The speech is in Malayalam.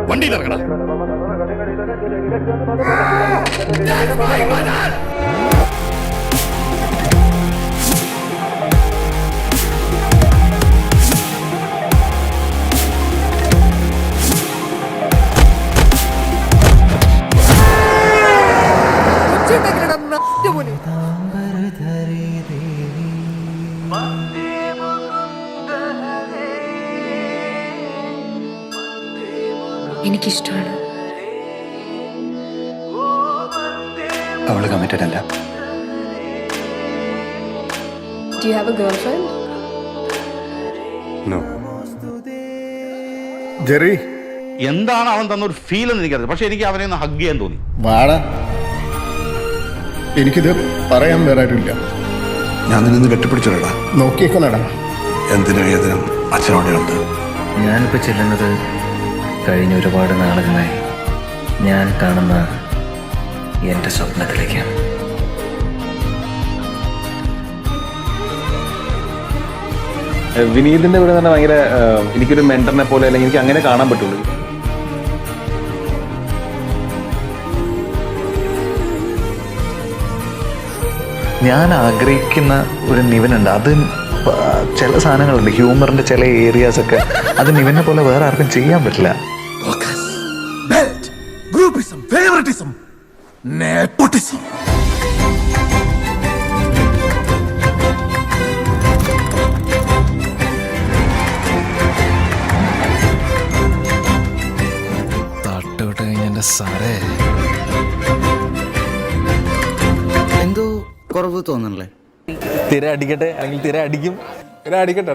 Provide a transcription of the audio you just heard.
വണ്ടിയിലിറങ്ങണം. എനിക്കിഷ്ടമാണ്. അവള് കമ്മിറ്റഡ് അല്ല. Do you have a girlfriend? No. Jerry, എന്താണ് അവൻ തന്നൊരു ഫീൽ എന്ന് എനിക്കറിയാം. പക്ഷെ എനിക്ക് അവനെ ഒന്ന് ഹഗ് ചെയ്യാൻ തോന്നി. വാടാ. എനിക്കിത് പറയാൻ വേറെ ആരുമില്ല. ഞാൻ നിന്നെ കെട്ടിപ്പിടിച്ചോടാ. നോക്കിയൊക്കെ നട. എന്തിനും ഏതിനും അച്ഛനോടെയുണ്ട്. ഞാനിപ്പോൾ ചെല്ലുന്നത് കഴിഞ്ഞ ഒരുപാട് നാളുകളായി ഞാൻ കാണുന്ന എൻ്റെ സ്വപ്നത്തിലേക്കാണ്. വിനീതിന്റെ ഇവിടെ തന്നെ ഭയങ്കര എനിക്കൊരു മെന്ററിനെ പോലെ അല്ലെങ്കിൽ എനിക്ക് അങ്ങനെ കാണാൻ പറ്റുള്ളൂ. ഞാൻ ആഗ്രഹിക്കുന്ന ഒരു നിവനുണ്ട്. അത് ചില സാധനങ്ങളുണ്ട്, ഹ്യൂമറിന്റെ ചില ഏരിയാസ് ഒക്കെ അത് നിവനെ പോലെ വേറെ ആർക്കും ചെയ്യാൻ പറ്റില്ല. തട്ടോട്ട് കഴിഞ്ഞ സാറേ എന്തോ കുറവ് തോന്നണല്ലേ. തിര അടിക്കട്ടെ അല്ലെങ്കിൽ തിര അടിക്കും. അടിക്കട്ടെ.